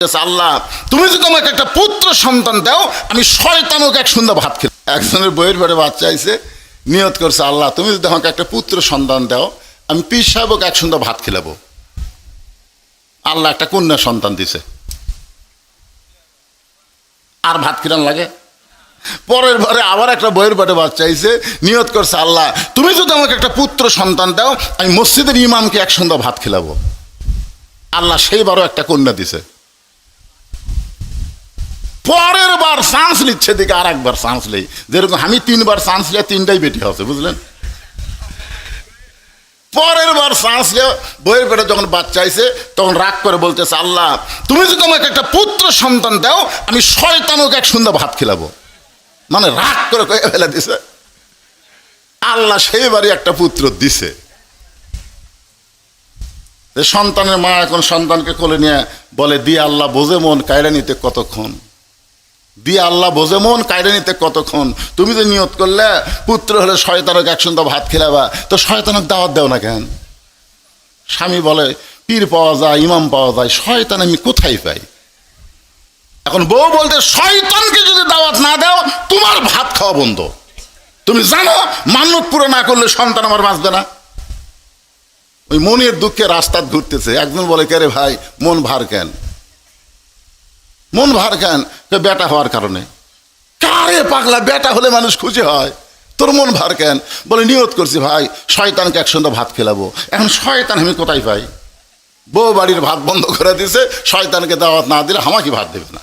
আল্লাহ তুমি যদি আমাকে একটা পুত্র সন্তান দাও আমি শয়তানকে এক সুন্দর ভাত খেলাম। একজনের বইয়ের ঘরে বাচ্চা আইছে, নিয়ত করছে আল্লাহ তুমি যদি আমাকে একটা পুত্র সন্তান দাও আমি পীর সাহেবকে এক সুন্দর ভাত খেলাবো। আল্লাহ একটা কন্যা সন্তান দিছে, আর ভাত কিরান লাগে। পরের ঘরে আবার একটা বইয়ের ঘরে বাচ্চা আইছে, নিয়ত করছে আল্লাহ তুমি যদি আমাকে একটা পুত্র সন্তান দাও আমি মসজিদের ইমামকে এক সুন্দর ভাত খেলাবো। আল্লাহ সেইবারও একটা কন্যা দিছে। পরের বার চান্স নিচ্ছে দিকে আর একবার চান্স নেই, যেরকম আমি তিনবার চান্স নিয়ে তিনটাই বেটি হচ্ছে, বুঝলেন। পরের বার চান্স নিয়ে বইয়ের পেটে যখন বাচ্চা আইছে তখন রাগ করে বলতেছে আল্লাহ তুমি যদি আমাকে একটা পুত্র সন্তান দাও আমি শয়তানকে এক সুন্দর ভাত খেলাবো। মানে রাগ করে কয়ে ফেলে দিছে। আল্লাহ সেইবারই একটা পুত্র দিছে। সন্তানের মা এখন সন্তানকে কোলে নিয়ে বলে দিয়ে আল্লাহ বোঝে মন কায়রা নিতে কতক্ষণ, দিয়ে আল্লাহ বোঝে মন কায়রা নিতে কতক্ষণ। তুমি যে নিয়ত করলে পুত্র হলে শয়তানকে এক সুন্দর ভাত খেলাবা, তো শয়তানক দাওয়াত দেও না কেন? স্বামী বলে পীর পাওয়া যায়, ইমাম পাওয়া যায়, শয়তান আমি কোথায় পাই? এখন বউ বলতে শয়তানকে যদি দাওয়াত না দাও তোমার ভাত খাওয়া বন্ধ। তুমি জানো মান্যত পুরো না করলে সন্তান আমার বাঁচবে না। ওই মনের দুঃখে রাস্তা ঘুরতেছে। একজন বলে কে রে ভাই মন ভার কেন? মন ভার কেন? বেটা হওয়ার কারণে। কারে পাগলা, বেটা হলে মানুষ খুশি হয়, তোর মন ভার কেন? বলে নিয়ত করছি ভাই শয়তানকে এক সুন্দর ভাত খেলাবো। এখন শয়তান আমি কোথায় পাই? বউ বাড়ির ভাত বন্ধ করে দিছে, শয়তানকে দাওয়াত না দিলে আমাকে ভাত দেবে না।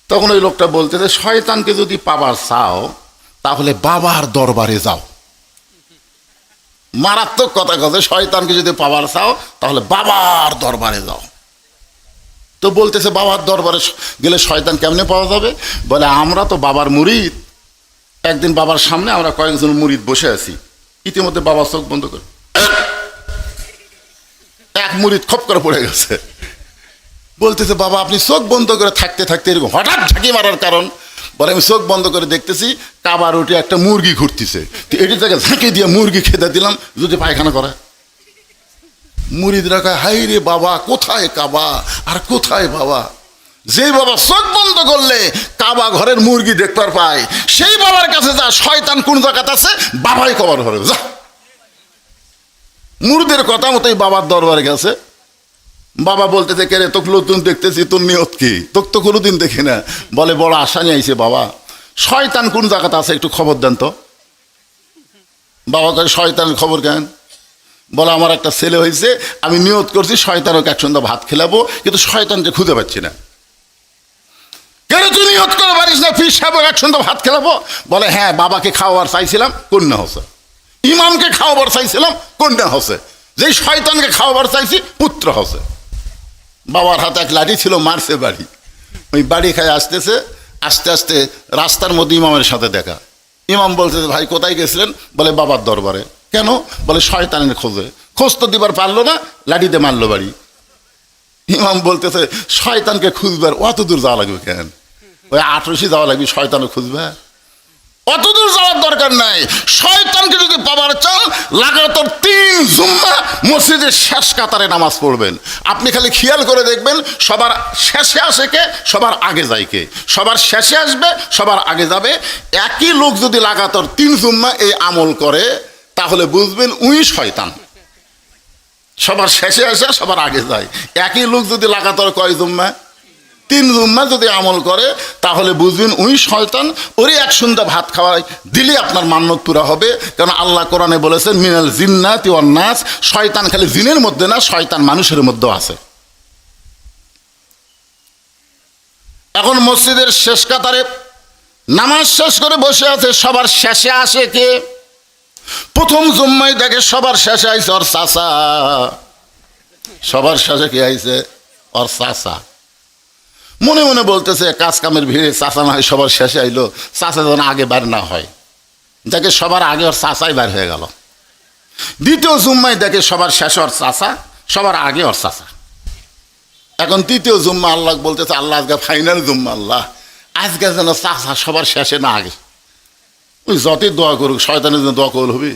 তখন ওই লোকটা বলতেছে শয়তানকে যদি পাবার চাও তাহলে বাবার দরবারে যাও। মারাত্মক কথা কথা, শয়তানকে যদি পাবার চাও তাহলে বাবার দরবারে যাও। তো বলতেছে বাবার দরবারে গেলে শয়তান কেমনে পাওয়া যাবে? বলে আমরা তো বাবার মুরিদ। একদিন বাবার সামনে আমরা কয়েকজন মুরিদ বসে আছি, ইতিমধ্যে বাবা চোখ বন্ধ করে এক মুরিদ খপ করে পড়ে গেছে। বলতেছে বাবা আপনি চোখ বন্ধ করে থাকতে থাকতে এরকম হঠাৎ ঝাঁকি মারার কারণ? বলে আমি চোখ বন্ধ করে দেখতেছি কাবার উঠে একটা মুরগি ঘুরতেছে, তো এটি থেকে ঝাঁকি দিয়ে মুরগি খেতে দিলাম যদি পায়খানা করে। মুরিদরা কয় হাই রে বাবা কোথায় কাবা আর কোথায় বাবা? যেই বাবা চোখ বন্ধ করলে কাবা ঘরের মুরগি দেখতে পায় সেই বাবার কাছে যা, শয়তান কোন জায়গাতে আছে বাবাই কাবার ঘরে যা। মুরিদের কথা মতোই বাবার দরবারে গেছে। বাবা বলতেছে কে রে তোকে নতুন দেখতেছি, তোর নিয়ত কি? তোকে তো কোনোদিন দেখি না। বলে বড় আশা নিয়ে আইছে বাবা, শয়তান কোন জায়গাতে আছে একটু খবর দেন তো। বাবা কয় শয়তানের খবর কেন? বলে আমার একটা ছেলে হয়েছে, আমি নিয়ত করছি শয়তানকে এক সন্ধ্যা ভাত খেলাবো, কিন্তু শয়তানকে খুঁজে পাচ্ছি না। কেন তুই নিয়ত করে পারিস না পীর সাহেব এক সন্ধ্যা ভাত খেলাবো? বলে হ্যাঁ বাবাকে খাওয়াবার চাইছিলাম কন্যা হসে, ইমামকে খাওয়াবার চাইছিলাম কন্যা হসে, যেই শয়তানকে খাওয়াবার চাইছি পুত্র হসে। বাবার হাতে এক লাঠি ছিল, মারছে বাড়ি। ওই বাড়ি খায় আসতেছে, আস্তে আস্তে রাস্তার মধ্যে ইমামের সাথে দেখা। ইমাম বলতেছে ভাই কোথায় গেছিলেন? বলে বাবার দরবারে। কেন? বলে শয়তানের খোঁজে। খোঁজ তো দিবার পারলো না, লাঠিতে মারলো বাড়ি। ইমাম বলতেছে শয়তানকে খুঁজবার অত দূর যাওয়া লাগবে কেন? ওই 18 যাওয়া লাগবে শয়তানকে খুঁজবে? অত দূর যাওয়ার দরকার নাই। শয়তানকে যদি পাবার চান লাগাতার 3 জুম্মা মসজিদের শেষ কাতারে নামাজ পড়বেন। আপনি খালি খেয়াল করে দেখবেন সবার শেষে আসে কে, সবার আগে যায় কে? সবার শেষে আসবে, সবার আগে যাবে। একই লোক যদি লাগাতার 3 জুম্মা এই আমল করে তাহলে বুঝবেন উই শয়তান। সবার শেষে আসে সবার আগে যায়। একই লোক যদি লাগাতার কয় জুম্মা? 3 জুম্মা যদি আমল করে তাহলে বুঝবেন উই শয়তান। ওরে এক সন্ধ্যা ভাত খাওয়াই দিলে আপনার মান্যত পুরা হবে। কারণ আল্লাহ কোরআনে বলেছেন মিনাল জিন্নাতি ওয়ান নাস, শয়তান খালি জিনের মধ্যে না, শয়তান মানুষের মধ্যেও আছে। এখন মসজিদের শেষ কাতারে নামাজ শেষ করে বসে আছে, সবার শেষে আসে কে? প্রথম জুম্মায় দেখে সবার শেষে আইছে ওর চাচা। সবার শেষে কে আইছে? ওর চাচা। মনে মনে বলতেছে কাজ কামের ভিড়ে চাচা না হয় সবার শেষে আইলো, চাচা যেন আগে বার না হয়। দেখে সবার আগে ওর চাচাই বার হয়ে গেল। দ্বিতীয় জুম্মায় দেখে সবার শেষে ওর চাচা, সবার আগে ওর চাচা। এখন তৃতীয় জুম্মা আল্লাহ বলতেছে আল্লাহ আজকে ফাইনাল জুম্মা, আল্লাহ আজকে যেন চাচা সবার শেষে না আগে। ওই যতই দোয়া করুক শয়তানের জন্য দোয়া কবুল হবে?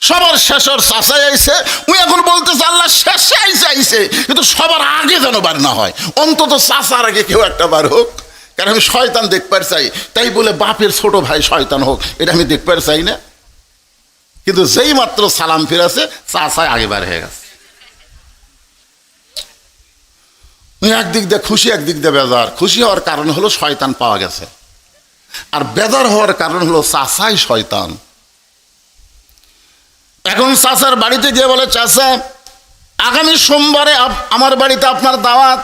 সবার শেষের চাচাই আইছে, উনি এখন বলতেছে আল্লাহ শেষে আইছে, কিন্তু সবার আগে যেন বার না হয়, অন্তত চাচার আগে কেউ একটা বার হোক। কারণ আমি শয়তান দেখবার চাই, তাই বলে বাপের ছোট ভাই শয়তান হোক এটা আমি দেখবার চাই না। কিন্তু যেই মাত্র সালাম ফিরেছে চাচাই আগে বার হয়ে গেছে। একদিক দিয়ে খুশি, একদিক দিয়ে বেজার। খুশি হওয়ার কারণ হলো শয়তান পাওয়া গেছে, আর বেজার হওয়ার কারণ হলো চাচাই শয়তান। এখন চাচার বাড়িতে গিয়ে বলে, চাচা আগামী সোমবারে আমার বাড়িতে আপনার দাওয়াত,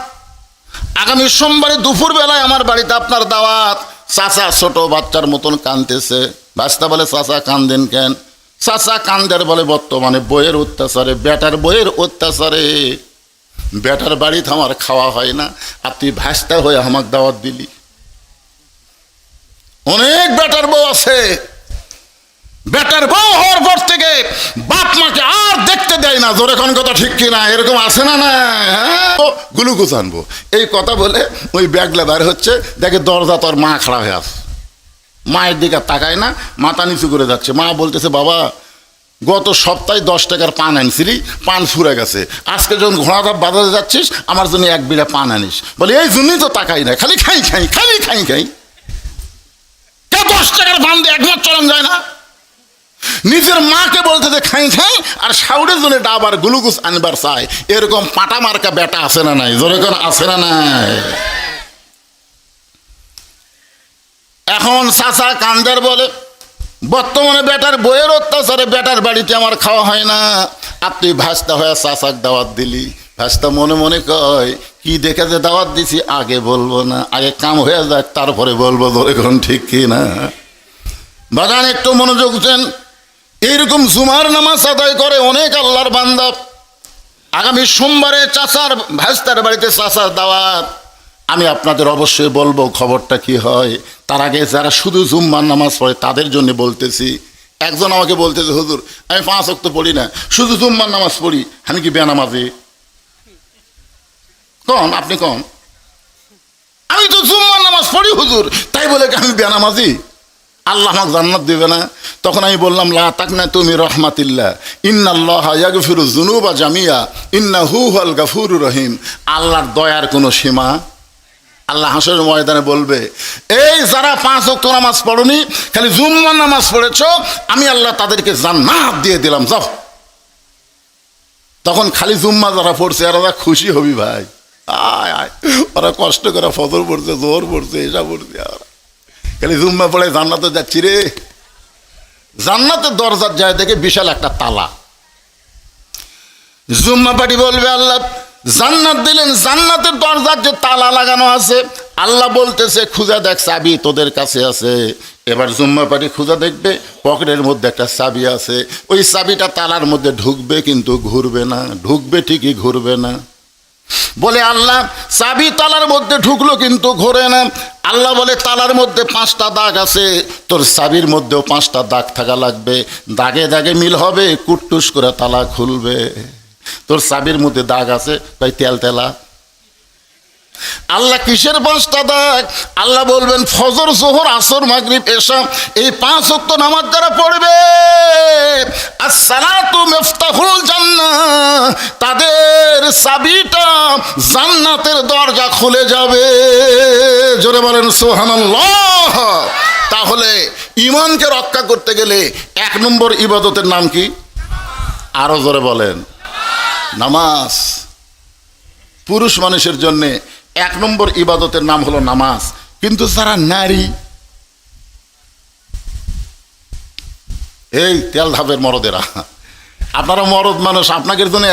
আগামী সোমবারে দুপুর বেলায় আমার বাড়িতে আপনার দাওয়াত। চাচা ছোট বাচ্চার মতন কাঁদতেছে। বাচ্চা বলে, চাচা কান্দেন কেন? চাচা কান্দের বলে, বর্তমানে বইয়ের অত্যাচারে, বেটার বইয়ের অত্যাচারে বেটার বাড়িতে আমার খাওয়া হয় না, আর তুই ভাস্তা হয়ে আমাকে দাওয়াত দিলি। অনেক বেটার বউ আছে, বেটার বউ হওয়ার পর থেকে বাপ মাকে আর দেখতে দেয় না। জোরে কোন কথা ঠিক কিনা? এরকম আছে না? না গুলুকুচ আনবো এই কথা বলে ওই ব্যাগলা বের হচ্ছে, দেখে দরজা তোর মা খাড়া হয়ে আছে। মায়ের দিকে তাকায় না, মাথা নিচু করে যাচ্ছে। মা বলতেছে, বাবা গত সপ্তাহে 10 টাকার পান আনছিলি, পান ফুরে গেছে, আজকে যখন ঘোড়াধাপ বাজারে যাচ্ছিস আমার জন্য এক বিড়া পান আনিস। বলে এই জন্যই তো তাকাই না, খালি খাই খাই, খালি খাই খাই। কে 10 টাকার পান দিয়ে একবার চলন যায় না? নিজের মাকে বলতে যে খাই খাই, আর শাউরের জন্য ডাবার গ্লুকোজ আনবার চাই। এরকম পাটা মার্কা বেটা আছে না নাই? জোরে কোন আছে না নাই? এখন চাচা কান্দার বলে, বর্তমানে বেটার বইয়ের অত্যাচারে বেটার বাড়িতে আমার খাওয়া হয় না, আর তুই ভাস্তা হয়ে চাচাক দাওয়াত দিলি। ভাস্তা মনে মনে কয়, কি দেখে যে দাওয়াত দিছি আগে বলবো না, আগে কাম হয়ে যাক তারপরে বলবো। ধরে কোন ঠিক কি না? বাগান একটু মনোযোগ দেন। এইরকম জুমার নামাজ আদায় করে অনেক আল্লাহর বান্দা। আগামী সোমবারে চাচার ভাস্তার বাড়িতে চাচার দাওয়াত। আমি আপনাদের অবশ্যই বলবো খবরটা কি হয়। তার আগে যারা শুধু জুম্মার নামাজ পড়ে তাদের জন্য বলতেছি। একজন আমাকে বলতেছে, হুজুর আমি 5 ওয়াক্ত পড়ি না, শুধু জুম্মার নামাজ পড়ি, আমি কি বেনামাজি? কন আপনি কন, আমি তো জুম্মার নামাজ পড়ি হুজুর, তাই বলে কি আমি বেনামাজি? আল্লাহ আমাকে জান্নাত দেবে না? তখন আমি বললাম, লা তাকনাতু মির রাহমাতিল্লাহ, ইন্নাল্লাহা ইয়াগফিরুয যুনুবা জামিয়া, ইন্নাহু হুয়াল গাফুরুর রহিম। আল্লাহর দয়ার কোনো সীমা। আল্লাহ হাসরের ময়দানে বলবে, এই যারা 5 ওয়াক্ত নামাজ পড়নি, খালি জুম্মার নামাজ পড়েছো, আমি আল্লাহ তাদেরকে জান্নাত দিয়ে দিলাম, যাও। তখন খালি জুম্মা যারা পড়ছে এরা খুশি হবি ভাই। আয় আয়, ওরা কষ্ট করে ফজর পড়ছে, জোহর পড়ছে, এসা পড়ছে, খালি জুম্মা পড়ে জান্নাতে যাচ্ছি রে। জান্নাতের দরজার যায় দেখে বিশাল একটা তালা। জুম্মা পাটি বলবে, আল্লাহ জান্নাত দিলেন, জান্নাতের দরজার যে তালা লাগানো আছে, আল্লাহ বলতেছে খুঁজা দেখ, চাবি তোদের কাছে আছে। এবার জুম্মা পাটি খুঁজা দেখবে, পকেটের মধ্যে একটা চাবি আছে। ওই চাবিটা তালার মধ্যে ঢুকবে কিন্তু ঘুরবে না, ঢুকবে ঠিকই ঘুরবে না। বলে আল্লাহ চাবি তালার মধ্যে ঢুকলো কিন্তু ঘোরে না। আল্লাহ বলে তালার মধ্যে 5টা দাগ আছে, তোর চাবির মধ্যেও 5টা দাগ থাকা লাগবে, দাগে দাগে মিল হবে, কুটটুস করে তালা খুলবে। তোর চাবির মধ্যে দাগ আছে, তাই তেল তেলা। আল্লাহ কিসের 5টা দাগ? আল্লাহ বলবেন ফজর, জোহর, আসর, মাগরিব, এশা, এই 5 ওয়াক্ত নামাজ যারা পড়বে, আসসালাতু মিফতাহুল জান্নাহ, তাদের চাবিটা জান্নাতের দরজা খুলে যাবে। জোরে বলেন সুবহানাল্লাহ। তাহলে ঈমানকে রক্ষা করতে গেলে 1 নম্বর ইবাদতের নাম কি? আরো জোরে বলেন, নামাজ। পুরুষ মানুষের জন্যে 1 নম্বর ইবাদতের নাম হলো নামাজ। কিন্তু যারা নারী, এই তেল ধাপের মরদেরা, আপনারা মরদ মানুষ, আপনাদের জন্য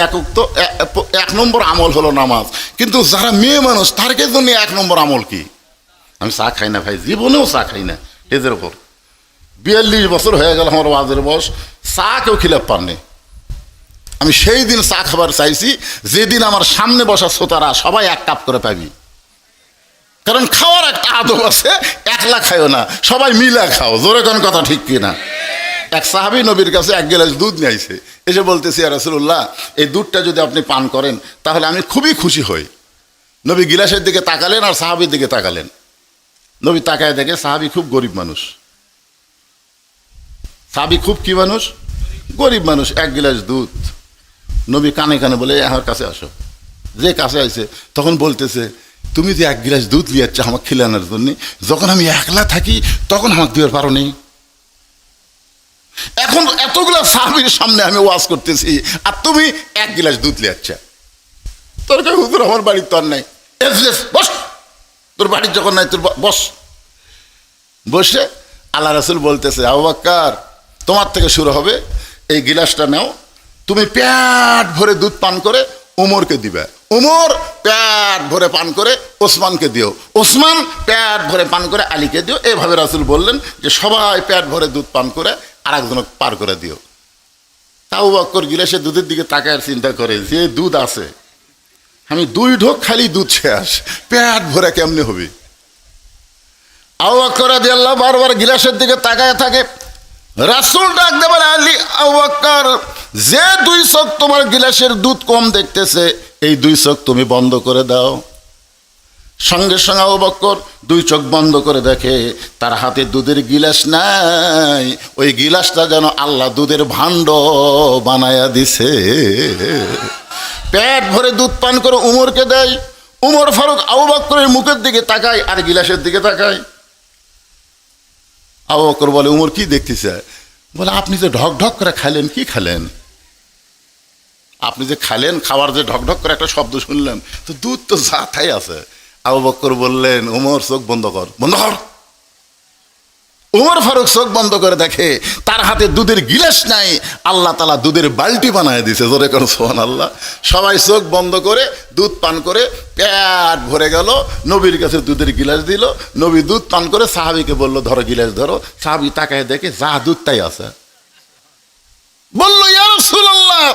1 নম্বর আমল হলো নামাজ। কিন্তু যারা মেয়ে মানুষ তার জন্য 1 নম্বর আমল কি? আমি চা খাই না ভাই, জীবনেও চা খাই না। এদের ওপর 42 বছর হয়ে গেল আমার ওয়াজের বয়স, চা কেউ খিলাপ পাননি। আমি সেই দিন চা খাবার চাইছি যেদিন আমার সামনে বসা শ্রোতারা সবাই 1 কাপ করে পাবি। কারণ খাওয়ার একটা আদব আছে, একলা খাইও না, সবাই মিলা খাও। জোরে কোন কথা ঠিক কিনা? এক সাহাবী নবীর কাছে 1 গ্লাস দুধ নিয়ে আইছে, এসে বলতেছি, ইয়া রাসূলুল্লাহ এই দুধটা যদি আপনি পান করেন তাহলে আমি খুবই খুশি হই। নবী গিলাসের দিকে তাকালেন আর সাহাবীর দিকে তাকালেন। নবী তাকায় দেখে সাহাবী খুব গরিব মানুষ। সাহাবী খুব কি মানুষ? গরিব মানুষ, 1 গিলাস দুধ। নবী কানে কানে বলে আমার কাছে আসো। যে কাছে আইছে তখন বলতেছে, তুমি যে 1 গিলাস দুধ লিয়াচ্ছ আমাকে খিলানোর জন্য, যখন আমি একলা থাকি তখন আমাকে দিতে পারো নি। এখন এতগুলা সাহাবীর সামনে আমি ওয়াজ করতেছি আর তুমি 1 গিলাস দুধ লিয়াচ্ছ। তোর কাছে হুজুর আমার বাড়ির তো আর নাই। বস, তোর বাড়ির যখন নাই তোর বস। বসে আল্লাহ রাসূল বলতেছে, আবু বকর তোমার থেকে শুরু হবে, এই গিলাসটা নাও, তুমি পেট ভরে দুধ পান করে উমরকে দিবে, উমর পেট ভরে পান করে ওসমানকে দিও, ওসমান পেট ভরে পান করে আলীকে দিও। এভাবে রাসূল বললেন যে সবাই পেট ভরে দুধ পান করে আর একজনকে পার করে দিও। আবু বকর গিলাসের দুধের দিকে তাকায় আর চিন্তা করে, যে দুধ আছে আমি 2 ঢোক খালি দুধ শেষ, পেট ভরে কেমনে হবে। আবু বকর রাদিয়াল্লাহু বারবার গিলাসের দিকে তাকায় থাকে। রাসূল ডাক দিয়ে বলে, আলী, আবু বকর, যে 2 চোখ তোমার গিলাসের দুধ কম দেখতেছে এই 2 চোখ তুমি বন্ধ করে দাও। সঙ্গে সঙ্গে আবু বকর 2 চোখ বন্ধ করে দেখে তার হাতে দুধের গিলাস নাই, ওই গিলাসটা যেন আল্লাহ দুধের ভাণ্ড বানায়া দিছে। পেট ভরে দুধ পান করে উমরকে দেয়। উমর ফারুক আবু বকরের মুখের দিকে তাকায় আর গিলাসের দিকে তাকায়। আবু বকর বলে, উমর কি দেখতেছে? বলে, আপনি যে ঢক ঢক করে খাইলেন, কি খালেন? আপনি যে খালেন, খাবার যে ঢক ঢক করে একটা শব্দ শুনলাম, তো দুধ তো জাথাই আছে। আবু বকর বললেন, উমর চোখ বন্ধ কর, বন্ধ কর। উমর ফারুক চোখ বন্ধ করে দেখে তার হাতে দুধের গিলাস নাই, আল্লাহ তাআলা দুধের বালতি বানায় দিছে। জোরে করো সুবহানাল্লাহ। সবাই চোখ বন্ধ করে দুধ পান করে পেট ভরে গেল। নবীর কাছে দুধের গিলাস দিল, নবী দুধ পান করে সাহাবীকে বলল, ধরো গিলাস ধরো। সাহাবী তাকায় দেখে যা দুধ তাই আছে। বলল, ইয়া রাসূলুল্লাহ,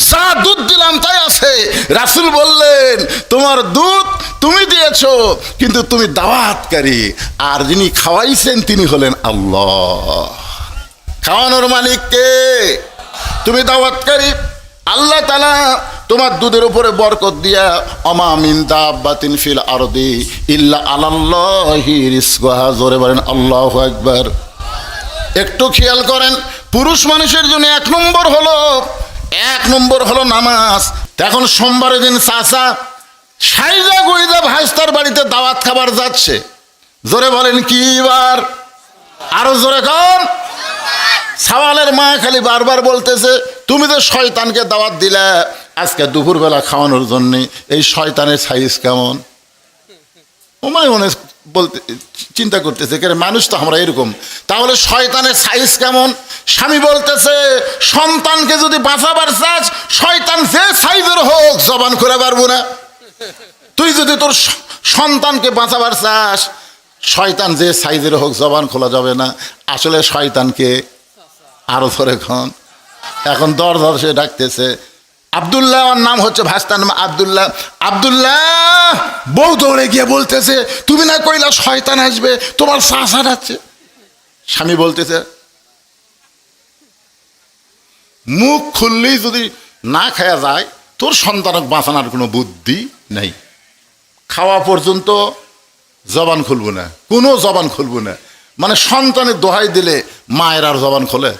যা দুধ দিলাম তাই আছে। রাসূল বললেন, তোমার দুধ তুমি দিয়েছো, কিন্তু তুমি দাওয়াতকারী, আর যিনি খাওয়াইছেন তিনি হলেন আল্লাহ। খাওয়ানোর মালিক কে? তুমি দাওয়াতকারী। আল্লাহ তাআলা তোমার দুধের উপরে বরকত দিয়া, আমা মিন দাব্বাতিন ফিল আরদি ইল্লা আলাল্লাহি রিজকুহা। জোরে বলেন আল্লাহু আকবার। একটু খেয়াল করেন, পুরুষ মানুষের জন্য 1 নম্বর হলো নামাজ। এখন সোমবারের দিন চাচা সাইজা গুইজা ভাইস্তার বাড়িতে দাওয়াত খাবার যাচ্ছে। জোরে বলেন কি বার? আরো জোরে কন। সওয়ালের মা খালি বারবার বলতেছে, তুমি যে শয়তানকে দাওয়াত দিলা আজকে দুপুরবেলা খাওয়ানোর জন্য, এই শয়তানের সাইজ কেমন? মনে বলতে চিন্তা করতেছে, কে মানুষ তো আমরা এরকম, তাহলে শয়তানের সাইজ কেমন? স্বামী বলতেছে, সন্তানকে যদি বাঁচাবার চাস, শয়তান যে সাইজের হোক জবান খুলে পারবো না। তুই যদি তোর সন্তানকে বাঁচাবার চাস, শয়তান যে সাইজের হোক জবান খোলা যাবে না। আসলে শয়তানকে আরো ধরে খন। এখন দরজা সে ডাকতেছে, আব্দুল্লাহ, ওর নাম হচ্ছে, ভাস্তার নাম আব্দুল্লাহ। আব্দুল্লাহ, বউ দৌড়ে গিয়ে বলতেছে, তুমি না কইলা শয়তান আসবে, তোমার চাচা ডাকছে। স্বামী বলতেছে, মুখ খুললেই যদি না খাওয়া যায়, তোর সন্তানক বাঁচানোর কোনো বুদ্ধি নেই। খাওয়া পর্যন্ত জবান খুলবো না, কোনো জবান খুলবো না। মানে সন্তানের দোহাই দিলে মায়ের আর জবান খোলে?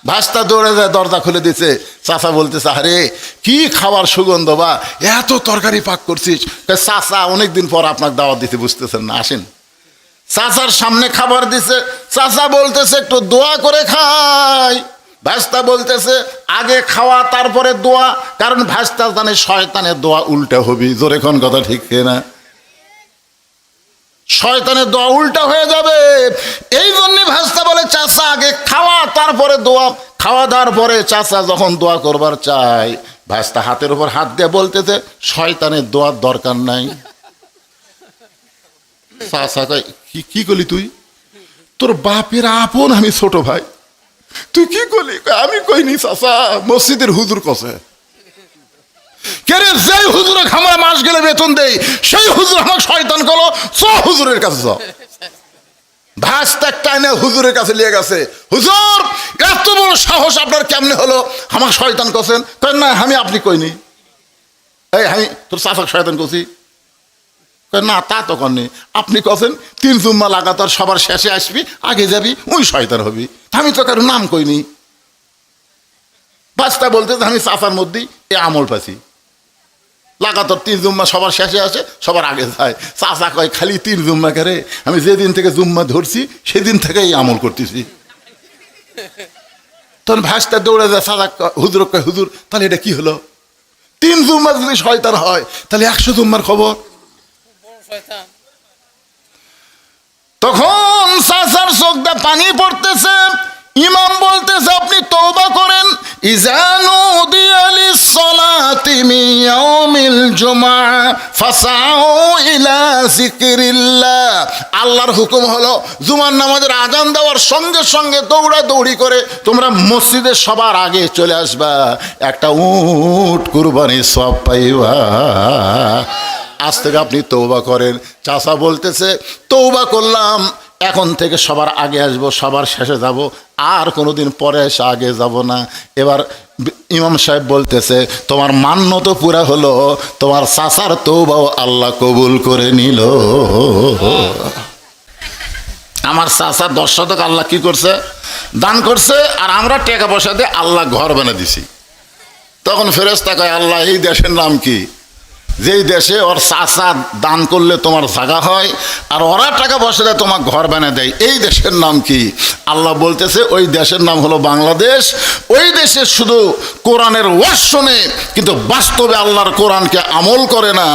ভাস্তা দৌড়ে যায়, দরজা খুলে দিচ্ছে। চাচা বলতেছে, আরে কি খাবার সুগন্ধ, বা এত তরকারি পাক করছিস। চাচা অনেকদিন পর আপনাকে দাওয়াত দিতে, বুঝতেছেন না, আসেন। চাচার সামনে খাবার দিছে। চাচা বলতেছে, একটু দোয়া করে খাই। ভাস্তা বলতেছে, আগে খাওয়া তারপরে দোয়া, কারণ ভাস্তা জানে শয়তানের দোয়া উল্টা হবি। জোরে কোন কথা ঠিক না? শয়তানের দোয়া উল্টা হয়ে যাবে। এই জন্য ভাস্তা বলে, চাচা আগে খাওয়া তারপরে দোয়া। খাওয়া দাওয়ার পরে চাচা যখন দোয়া করবার চায়, ভাস্তা হাতের উপর হাত দিয়ে বলতেছে, শয়তানের দোয়ার দরকার নাই। চাচা কয়, কি করলি তুই? তোর বাপের আপন আমি ছোট ভাই, তুই কি করলি? আমি কইনি চাচা, মসজিদের হুজুর কছে। কেরে যেই হুজুরে আমরা মাস গেলে বেতন দেই, সেই হুজুর আমাকে শয়তান করলো, চ হুজুরের কাছে চ। ভাস্তা টাইনে হুজুরের কাছে নিয়ে গেছে। হুজুর, এত বড় সাহস আপনার কেমনে হলো আমাকে শয়তান করছেন? কয় না, আমি আপনি কইনি। এই আমি তোর চাচাকে শয়তান করছি? না, তা তো কননি। আপনি কছেন 3 জুম্মা লাগাতার সবার শেষে আসবি, আগে যাবি, ওই শয়তান হবি। আমি তো কারো নাম কইনি। ভাস্তা বলতেছে আমি চাচার মধ্যেই এ আমল পাচ্ছি, লাগাতার 3 জুম্মা সবার শেষে আসে, সবার আগে যায়। চাচা কয় খালি 3 জুম্মা করে, আমি যেদিন থেকে জুম্মা ধরছি সেদিন থেকেই আমল করতেছি। তখন ভাস্তা দৌড়ে যায়, চাচা হুজুর কয় হুজুর তাহলে এটা কি হলো? 3 জুম্মা যদি শয়তান হয় তাহলে 100 জুম্মার খবর। তখন চাচার চোখ দিয়ে পানি পড়তেছে। ইমাম বলতেছে আপনি তওবা করেন। ইজানু দিয়ালিস সালাতি মিন ইয়াউমিল জুমআ ফাসাউ ইলা যিকরিল্লাহ। আল্লাহর হুকুম হলো জুমার নামাজের আজান দেওয়ার সঙ্গে সঙ্গে দৌড়াদৌড়ি করে তোমরা মসজিদে সবার আগে চলে আসবা, একটা উট কুরবানির সওয়াব পাইবা। আজ থেকে আপনি তওবা করেন। চাচা বলতেছে তওবা করলাম, এখন থেকে সবার আগে আসবো, সবার শেষে যাব, আর কোনোদিন পরে এসে আগে যাব না। এবার ইমাম সাহেব বলতেছে তোমার মান্য তো পুরা হলো, তোমার চাচার তওবাও আল্লাহ কবুল করে নিল। আমার চাচা 10 শতক আল্লাহ কি করছে? দান করছে, আর আমরা টাকা পয়সা দিয়ে আল্লাহ ঘর বানিয়ে দিছি। তখন ফেরেশতা কয় আল্লাহ এই দেশের নাম কি? যেই দেশে ওর চাচা দান করলে তোমার জায়গা হয়, আর ওরা টাকা পয়সা দেয় তোমার ঘর বানিয়ে দেয়, এই দেশের নাম কি? আল্লাহ বলতেছে ওই দেশের নাম হলো বাংলাদেশ। ওই দেশে শুধু কোরআনের ওয়াজ শোনে, কিন্তু বাস্তবে আল্লাহর কোরআনকে আমল করে না।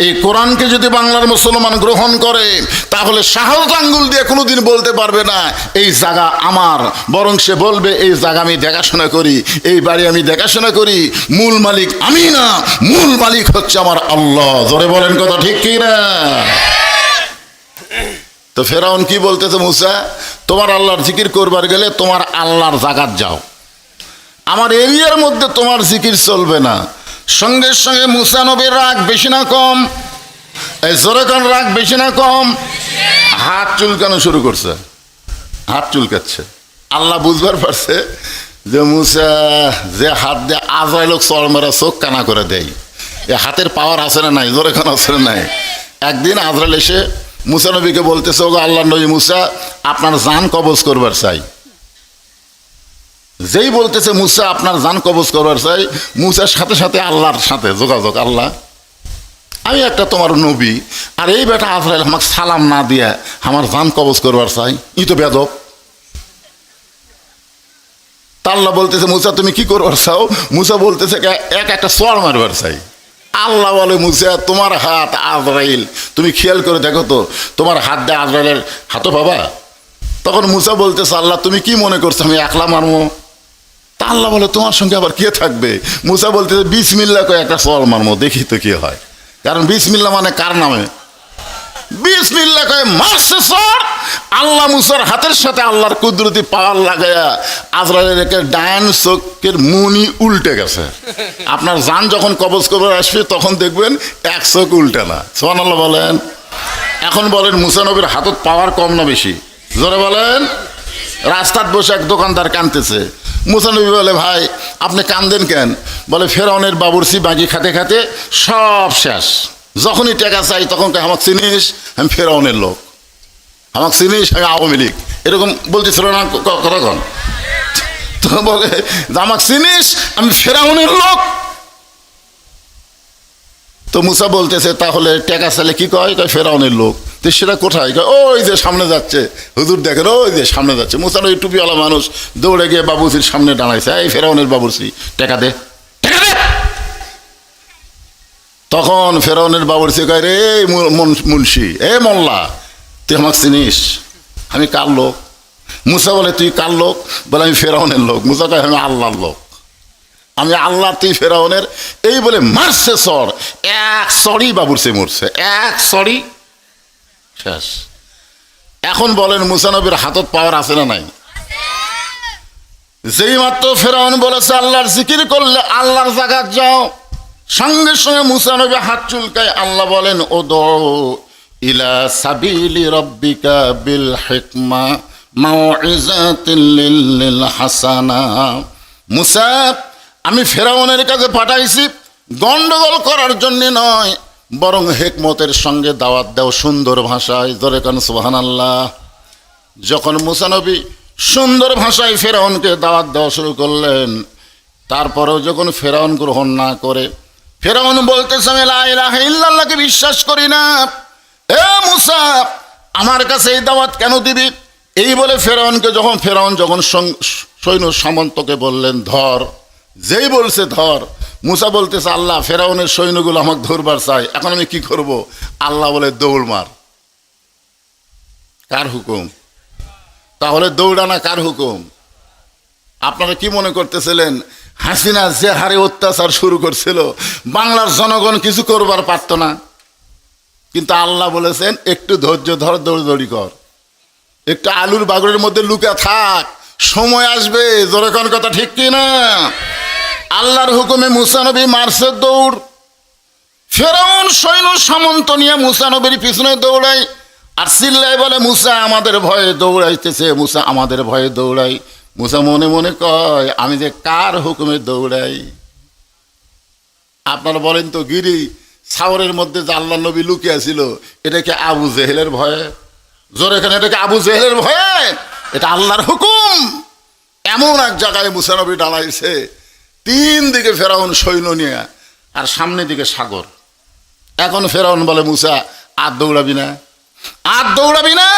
এই কোরআনকে যদি বাংলার মুসলমান গ্রহণ করে তাহলে শাহাদাত আঙ্গুল দিয়ে কোনোদিন বলতে পারবে না এই জায়গা আমার, বরং সে বলবে এই জায়গা আমি দেখাশোনা করি, এই বাড়ি আমি দেখাশোনা করি, মূল মালিক আমি না, মূল মালিক হচ্ছে আমার আল্লাহ। জোরে বলেন কথা ঠিক কি না? তো ফেরাউন কি বলতেছে, মুসা তোমার আল্লাহর জিকির করবার গেলে তোমার আল্লাহর জাগাত যাও, আমার এরিয়ার মধ্যে তোমার জিকির চলবে না। সঙ্গে সঙ্গে মুসা নবীর রাগ বেশি না কম? এই জোরে কোন রাগ বেশি না কম? হাত চুলকানো শুরু করছে, হাত চুলকাচ্ছে। আল্লাহ বুঝবার পারছে যে মুসা যে হাত দিয়ে আজরাইল চড় মেরা চোখ কানা করে দেয়, এ হাতের পাওয়ার আছে না নাই? জোরে কোন আছে না নাই? একদিন আজরাইল এসে মুসা নবীকে বলতেছে ওগো আল্লাহর নবী মুসা আপনার জান কবজ করবার চাই। যেই বলতেছে মুসা আপনার জান কবজ করবার চাই, মুসার সাথে সাথে আল্লাহর সাথে যোগাযোগ। আল্লাহ আমি একটা তোমার নবী, আর এই বেটা আজরাইল আমাকে সালাম না দিয়া আমার জান কবজ করবার চাই, ই তো বেদব। তা আল্লাহ বলতেছে মুসা তুমি কি করবার চাও? মুসা বলতেছে একটা চড় মারবার চাই। আল্লাহ বলে মুসা তোমার হাত আজরাইল, তুমি খেয়াল করে দেখো তো তোমার হাত দিয়ে আজরাইলের হাতও পাবা। তখন মুসা বলতেছে আল্লাহ তুমি কি মনে করছো আমি একলা মারবো? তা আল্লাহ বলে তোমার সঙ্গে আবার কে থাকবে? মুসা বলতেছে বিসমিল্লাহ কয়ে একটা চড় মারবো, দেখি তো কি হয়। কারণ বিসমিল্লাহ মানে কার নামে? বিসমিল্লাহ কয়ে মারছে চড়। আল্লাহ মুসার হাতের সাথে আল্লাহর কুদরতি পাওয়ার লাগায়া আজরাইলের ডান চোখের মুনি উল্টে গেছে। আপনার জান যখন কবজ করবার আসবে তখন দেখবেন এক চোখ উল্টে না। সুবহানাল্লাহ বলেন। এখন বলেন মুসা নবীর হাতত পাওয়ার কম না বেশি? জোরে বলেন। রাস্তার বসে এক দোকানদার কাঁদতেছে। মুসা নবী বলে ভাই আপনি কান্দেন কেন? বলে ফেরাউনের বাবুরচি বাকি খাতে খাতে সব শেষ, যখনই টাকা চাই তখন আমাকে চিনিস আমি ফেরাউনের লোক, আমাকে চিনিস আমি আওয়ামী লীগ, এরকম বলতেছিল না কতক্ষণ? তো বলে আমাকে চিনিস আমি ফেরাউনের লোক। তো মুসা বলতেছে তাহলে টাকা চাইলে কি কয়? ফেরাউনের লোক। তো সেটা কোথায়? ওই যে সামনে যাচ্ছে, হুজুর দেখেন ওই যে সামনে যাচ্ছে। মুসা ওই টুপিওয়ালা মানুষ দৌড়ে গিয়ে বাবুর্চির সামনে দাঁড়াইছে, এই ফেরাউনের বাবুর্চি টাকা দে, টাকা দে। তখন ফেরাউনের বাবুর্চি কয় রে মুন্সি এ মোল্লা তুই আমাকে চিনিস আমি কার লোক? মুসা বলে তুই কার লোক? বলে আমি ফেরাউনের লোক। মুসা কয় আমি আল্লাহর লোক, আমি আল্লাহ তুই ফেরাউনের। এই বলে মারছে চড়, এক চড়ই বাবুর্চি মরছে, এক চড়ই শেষ। এখন বলেন মুসা নবীর হাতত পাওয়ার আছে না নাই? যেই মাত্র ফেরাউন বলেছে আল্লাহর জিকির করলে আল্লাহর জাগাত যাও, সঙ্গে সঙ্গে মুসা নবী হাত চুলকায়। আল্লাহ বলেন উদউ ইলা সাবিলি রাব্বিকা বিল হিকমা মাউইযাতিল লিল হাসানা। মুসা আমি ফেরাউনের কাছে পাঠাইছি গন্ডগোল করার জন্য নয়, বরং হিকমতের সঙ্গে দাওয়াত দাও সুন্দর ভাষায়। জোরে কান সুবহানাল্লাহ। যখন মুসা নবী সুন্দর ভাষায় ফেরাউনকে দাওয়াত দেওয়া শুরু করলেন তারপরেও যখন ফেরাউন গ্রহণ না করে, ফেরাউন বলতেছে আমি লা ইলাহা ইল্লাল্লাহকে বিশ্বাস করি না, এ মুসা আমার কাছে এই দাওয়াত কেন দিবি? এই বলে ফেরাউন যখন সৈন্য সামন্তকে বললেন ধর, যেই বলছে ধর, মুসা বলতেছে আল্লাহ ফেরাউনের সৈন্যগুলো আমাকে ধরবার চাই, এখন আমি কি করব? আল্লাহ বলে দৌড় মার। কার হুকুম? তাহলে দৌড়ানা কার হুকুম? আপনারা কি মনে করতেছিলেন হাসিনা যে হারে অত্যাচার শুরু করছিল বাংলার জনগণ কিছু করবার পারত না? কিন্তু আল্লাহ বলেছেন একটু ধৈর্য ধর, দৌড়দৌড়ি কর, একটু আলুর বাগড়ের মধ্যে লুকা থাক, সময় আসবে। জোরে কোন কথা ঠিক কি না? আল্লাহর হুকুমে মুসা নবী মারছে দৌড়। ফেরাউন সৈন্য সামন্ত নিয়ে মুসা নবীর পিছনে দৌড়ায় আর চিল্লায় বলে মুসা আমাদের ভয়ে দৌড়াইতেছে, মুসা আমাদের ভয়ে দৌড়াই। মুসা মনে মনে কয় আমি যে কার হুকুমে দৌড়াই? আপনারা বলেন তো গিরি সাওরের মধ্যে যে আল্লাহ নবী লুকিয়ে ছিল এটা কি আবু জেহেলের ভয়ে? জোরে এখানে এটা কি আবু জেহেলের ভয়ে? এটা আল্লাহর হুকুম। এমন এক জায়গায় মুসা নবী দাঁড়াইছে, তিন দিকে ফেরাউন সৈন্য নিয়ে আর সামনের দিকে সাগর। এখন ফেরাউন বলে মুসা আর দৌড়াবি না, আর দৌড়াবি না,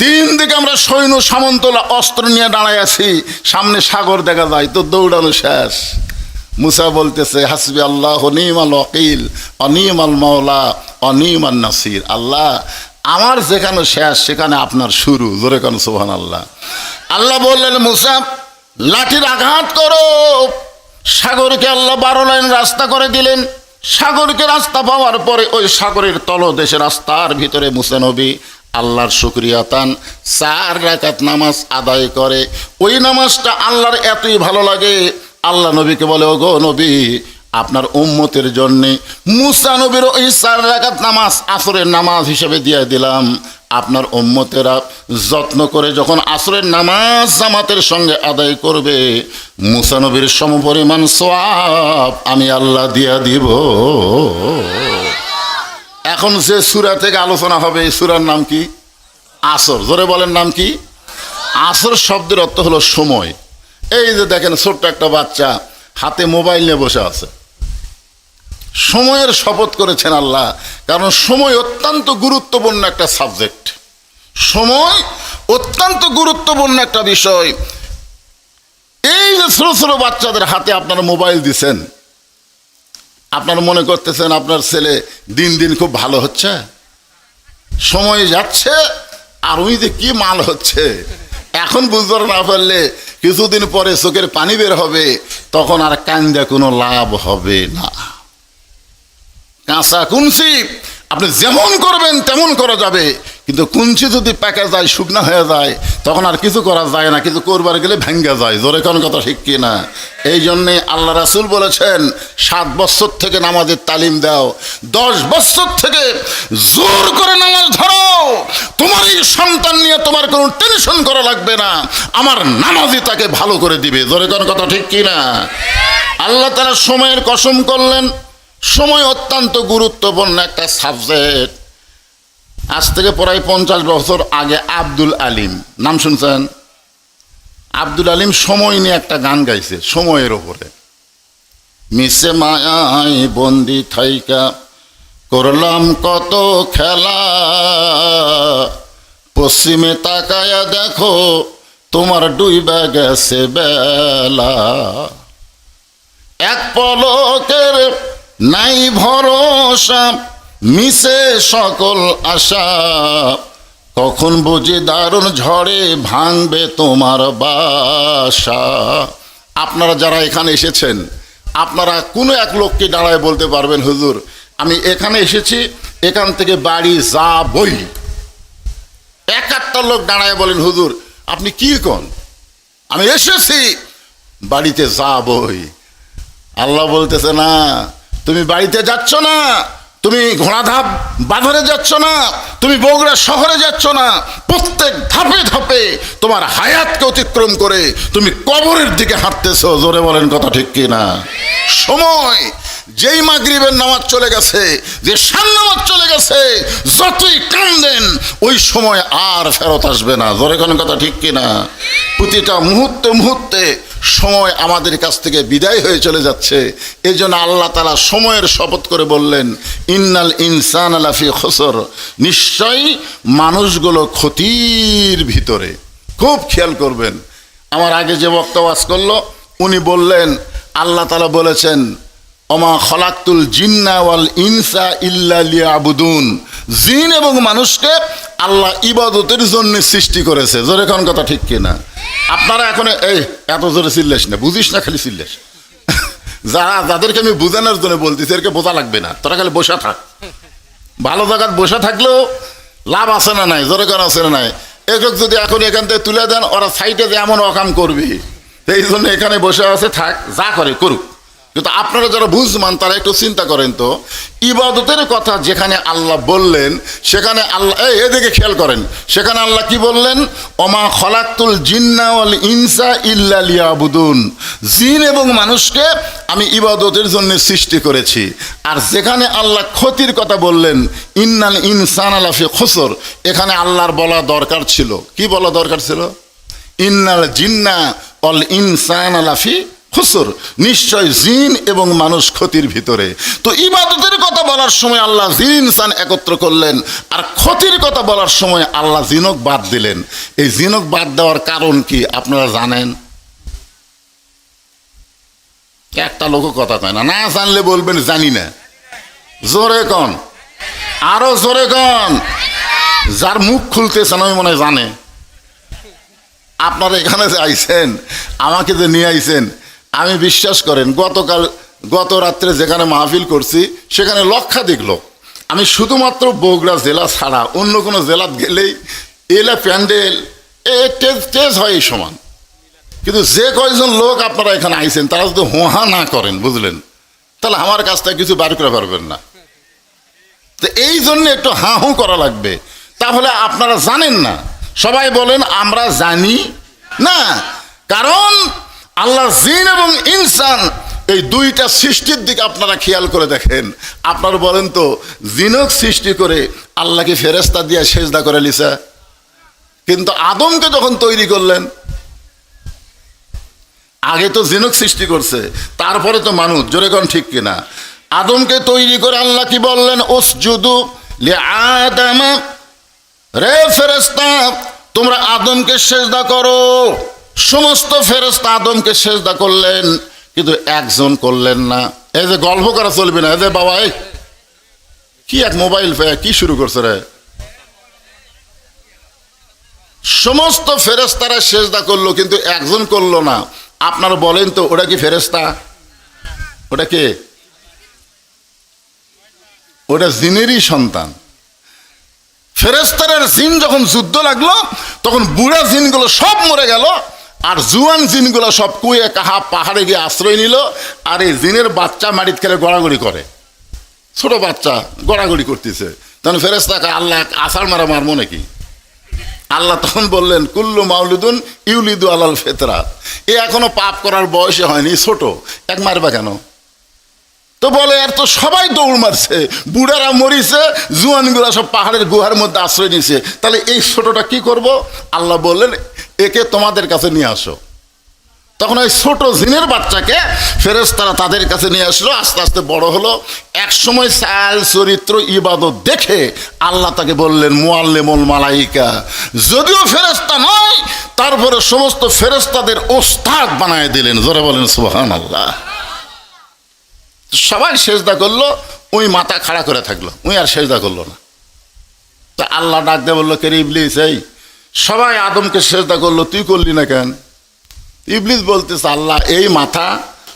তিন দিকে আমরা সৈন্য সামন্তলা অস্ত্র নিয়ে দাঁড়াই আছি, সামনে সাগর দেখা যায়, তো দৌড়ানো শেষ। মুসা বলতেছে হাসবি আল্লাহ নিমাল ওয়াকিল অনিমাল মাওলা অনিমান নাসির। আল্লাহ আমার যেখানে শেষ সেখানে আপনার শুরু। জোরে কান সুবহানাল্লাহ। আল্লাহ বললেন মুসা লাঠির আঘাত করো। সাগরকে আল্লাহ 12 লাইন রাস্তা করে দিলেন। সাগরকে রাস্তা পাওয়ার পরে ওই সাগরের তলদেশে রাস্তার ভিতরে মুসা নবী আল্লাহর শুকরিয়া তান 4 রাকাত নামাজ আদায় করে। ওই নামাজটা আল্লাহর এতই ভালো লাগে, আল্লাহ নবীকে বলে ওগো নবী আপনার উম্মতের জন্যে মুসা নবীর ওই 4 রাকাত নামাজ আসরের নামাজ হিসেবে দিয়ে দিলাম। আপনার উম্মতেরা যত্ন করে যখন আসরের নামাজ জামাতের সঙ্গে আদায় করবে মুসা নবীর সমপরিমাণ সওয়াব আমি আল্লাহ দিয়া দিব। এখন যে সূরা থেকে আলোচনা হবে এই সূরার নাম কি? আসর। জোরে বলেন নাম কি? আসর শব্দের অর্থ হলো সময়। এই যে দেখেন ছোট্ট একটা বাচ্চা হাতে মোবাইল নিয়ে বসে আছে, সময়ের শপথ করেছেন আল্লাহ, কারণ সময় অত্যন্ত গুরুত্বপূর্ণ একটা সাবজেক্ট। সময় অত্যন্ত গুরুত্বপূর্ণ একটা বিষয়। এই যে ছোট ছোট বাচ্চাদের হাতে আপনারা মোবাইল দিছেন, আপনারা মনে করতেছেন আপনার ছেলে দিন দিন খুব ভালো হচ্ছে, সময় যাচ্ছে আর ওই যে কি মাল হচ্ছে। এখন বুঝতে না পারলে কিছুদিন পরে চোখের পানি বের হবে, তখন আর কান্দে কোনো লাভ হবে না। কাঁচা কুঞ্চি আপনি যেমন করবেন তেমন করা যাবে, কিন্তু কুঞ্চি যদি পেকে যায় শুকনা হয়ে যায় তখন আর কিছু করা যায় না, কিছু করবার গেলে ভেঙ্গে যায়। জোরে কোন কথা ঠিক কি না? এই জন্যে আল্লাহ রাসূল বলেছেন 7 বছর থেকে নামাজের তালিম দাও, 10 বছর থেকে জোর করে নামাজ ধরো, তোমার এই সন্তান নিয়ে তোমার কোনো টেনশন করা লাগবে না, আমার নামাজই তাকে ভালো করে দিবে। জোরে কোন কথা ঠিক কি না? আল্লাহ তাআলা সময়ের কসম করলেন। সময় অত্যন্ত গুরুত্বপূর্ণ একটা সাবজেক্ট। আজ থেকে প্রায় 50 বছর আগে আব্দুল আলিম নাম শুনছেন? আব্দুল আলিম সময় নিয়ে একটা গান গাইছে সময়ের ওপরে। মিশে মায়ায় বন্দি থাইকা করলাম কত খেলা, পশ্চিমে তাকায়া দেখো তোমার ডুইবা গেছে বেলা, এক পলকের নাই ভরসা মিশে সকল আশা, কখন বুঝি দারুণ ঝড়ে ভাঙবে তোমার বাসা। আপনারা যারা এখানে এসেছেন আপনারা কোনো এক লোককে দাঁড়ায় বলতে পারবেন হুজুর আমি এখানে এসেছি, এখান থেকে বাড়ি যাবই। একটা লোক দাঁড়ায় বলেন হুজুর আপনি কি কোন? আমি এসেছি বাড়িতে যাবই। আল্লাহ বলতেছে না, তুমি বাড়িতে যাচ্ছ না, তুমি ঘোড়াধাপ বাজারে যাচ্ছ না, তুমি বগুড়া শহরে যাচ্ছ না, প্রত্যেক ধাপে ধাপে তোমার হায়াতকে অতিক্রম করে তুমি কবরের দিকে হাঁটতেছো। জোরে বলেন কথা ঠিক কি না? সময় যেই মাগরিবের নামাজ চলে গেছে, যে শান নামাজ চলে গেছে, যতই কান্দেন ওই সময় আর ফেরত আসবে না। জোরে কোন কথা ঠিক কিনা? প্রতিটা মুহূর্তে মুহূর্তে সময় আমাদের কাছ থেকে বিদায় হয়ে চলে যাচ্ছে। এই জন্য আল্লাহ তাআলা সময়ের শপথ করে বললেন, ইন্নাল ইনসানা লাফি খুসর, নিশ্চয়ই মানুষগুলো ক্ষতির ভিতরে। খুব খেয়াল করবেন। আমার আগে যে বক্তা ওয়াজ করলো উনি বললেন, আল্লাহ তাআলা বলেছেন, ওমা খলাকতুল জিন্না ওয়াল ইনসা ইল্লা লিয়াবুদুন, জিন এবং মানুষকে আল্লাহ ইবাদতের জন্য সৃষ্টি করেছে। জোরে কোন কথা ঠিক কিনা? আপনারা এখন এই এত জোরে চিল্লাস না, বুঝিস না, খালি চিল্লাস। যাদেরকে আমি বোঝানোর জন্য বলতেছি এদেরকে বোঝা লাগবে না, তোরা খালি বসে থাক। ভালো জায়গায় বসে থাকলেও লাভ আছে না নাই? জোরে কোন আছে না নাই? একক যদি এখন এখান থেকে তুলে দেন, ওরা সাইডে যে এমন অকাম করবি, এই জন্য এখানে বসে আছে, থাক, যা করে করুক। কিন্তু আপনারা যারা বুঝমান তারা একটু চিন্তা করেন তো, ইবাদতের কথা যেখানে আল্লাহ বললেন সেখানে আল্লাহ, এদিকে খেয়াল করেন, সেখানে আল্লাহ কি বললেন? ওমা খলাকতুল জিন্না ওয়াল ইনসা ইল্লা লিয়াবুদুন, জিন এবং মানুষকে আমি ইবাদতের জন্য সৃষ্টি করেছি। আর যেখানে আল্লাহ ক্ষতির কথা বললেন, ইন্নাল ইনসানা লাফি খুসর, এখানে আল্লাহর বলা দরকার ছিল, কি বলা দরকার ছিল? ইন্নাল জিন্না ওয়াল ইনসানা লাফি খুসর, নিশ্চয় জিন এবং মানুষ ক্ষতির ভিতরে। তো ইবাদতের কথা বলার সময় আল্লাহ জিন ইনসান একত্র করলেন, আর ক্ষতির কথা বলার সময় আল্লাহ জিনক বাদ দিলেন। এই জিনক বাদ দেওয়ার কারণ কি আপনারা জানেন? একটা লোক কথা কয় না, না জানলে বলবেন জানি না। জোরে কন, আরো জোরে কন। যার মুখ খুলতেছে না ওই মনে হয় জানে। আপনারা এখানে যে আইছেন, আমাকে যে নিয়ে আইছেন, আমি বিশ্বাস করেন গত রাত্রে যেখানে মাহফিল করছি সেখানে লক্ষাধিক লোক। আমি শুধুমাত্র বগুড়া জেলা ছাড়া অন্য কোনো জেলাত গেলেই এলা প্যান্ডেল তেজ হয় এই সমান। কিন্তু যে কয়েকজন লোক আপনারা এখানে আইছেন তারা যদি হোহা না করেন, বুঝলেন, তাহলে আমার কাছ থেকে কিছু বার করে পারবেন না। তো এই জন্য একটু হাঁ হুঁ করা লাগবে, তাহলে আপনারা জানেন না। সবাই বলেন আমরা জানি না, কারণ আল্লাহ জিন এবং ইনসান এই দুইটা সৃষ্টির দিকে আপনারা খেয়াল করে দেখেন। আপনারা বলেন তো, জিনক সৃষ্টি করে আল্লাহকে ফেরেশতা দিয়ে সেজদা করে লিসা, কিন্তু আদমকে যখন তৈরি করলেন, আগে তো জিনক সৃষ্টি করছে, তারপরে তো মানুষ। জোরে কোন ঠিক কিনা? আদমকে তৈরি করে আল্লাহ কি বললেন? উসজুদু লিআদম, রে ফেরেশতা তোমরা আদমকে সেজদা করো। সমস্ত ফেরেশতা আদমকে সেজদা করলেন, কিন্তু একজন করলেন না। এই যে গল্প করা চলবে না, এই যে বাবা কি এক মোবাইল কি শুরু করছে রে? সমস্ত ফেরেশতারা সেজদা করলো, কিন্তু একজন করলো না। আপনারা বলেন তো, ওটা কি ফেরেশতা? ওটা কে? ওটা জিনেরই সন্তান। ফেরেশতার জিন যখন যুদ্ধ লাগলো তখন বুড়া জিনগুলো সব মরে গেল, আর জুয়ান জিনগুলো সব কুয়ে কাহা পাহাড়ে গিয়ে আশ্রয় নিল। আর এই জিনের বাচ্চা মাটিতে খেলে গড়াগড়ি করে, ছোট বাচ্চা গড়াগড়ি করতেছে। তখন ফেরেশতাকে আল্লাহ আছাড় মারা মারবো নাকি? আল্লাহ তখন বললেন, কুল্লু মাউলুদুন ইউলিদু আলাল ফিতরাত, এ এখনো পাপ করার বয়সে হয়নি, ছোট, এক মারবা কেন? তো বলে আর তো সবাই দৌড় মারছে, বুড়ারা মরিছে, জুয়ানগুলা সব পাহাড়ের গুহার মধ্যে আশ্রয় নিছে, তাহলে এই ছোটটা কি করব? আল্লাহ বললেন, একে তোমাদের কাছে নিয়ে আসো। তখন ওই ছোট জিনের বাচ্চাকে ফেরেশতারা তাদের কাছে নিয়ে আসলো। আস্তে আস্তে বড় হলো। এক সময় চাল চরিত্র ইবাদত দেখে আল্লাহ তাকে বললেন মুআল্লিমুল মালাইকা, যদিও ফেরেশতা নয় তারপরে সমস্ত ফেরেশতাদের ওস্তাদ বানায় দিলেন। জোরে বলেন সুবহানাল্লাহ। সবাই সেজদা করলো, ওই মাথা খাড়া করে থাকলো, ওই আর সেজদা করলো না। তা আল্লাহ ডাক দিয়ে বললো, কে রে ইবলিস, এই সবাই আদমকে সেজদা করলো, তুই করলি না কেন? ইবলিস বলতেছে, আল্লাহ এই মাথা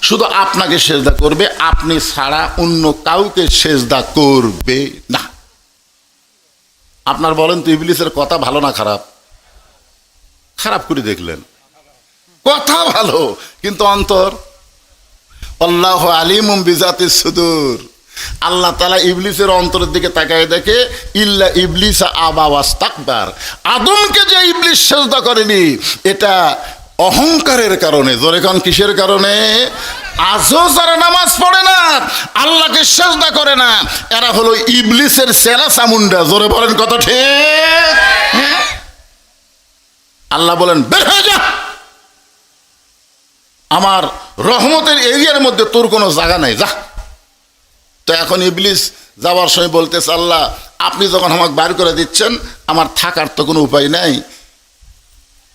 শুধু আপনাকে সেজদা করবে, আপনি ছাড়া অন্য কাউকে সেজদা করবে না। আপনার বলেন তো ইবলিসের কথা ভালো না খারাপ? খারাপ করে দেখলেন, কথা ভালো কিন্তু অন্তর। আল্লাহু আলিমুম বিজাতিস সুদূর। আল্লাহ তাআলা ইবলিসের অন্তরের দিকে তাকায় দেখে, ইল্লা ইবলিস আবা ওয়াস্তাকবার, আদমকে যে ইবলিস সেজদা করেনি এটা অহংকারের কারণে। জোরে কান, কিসের কারণে? আজও যারা নামাজ পড়ে না, আল্লাহকে সেজদা করে না, এরা হলো ইবলিসের সেরা চামুন্ডা। জোরে বলেন কত ঠিক? হ্যাঁ, আল্লাহ বলেন বের হয়ে যা, আমার রহমতের এরিয়ার মধ্যে তোর কোনো জায়গা নাই, যা। তো এখন ইবলিস যাওয়ার সময় বলতেছে, আল্লাহ আপনি যখন আমাকে বার করে দিচ্ছেন, আমার থাকার তো কোনো উপায় নাই,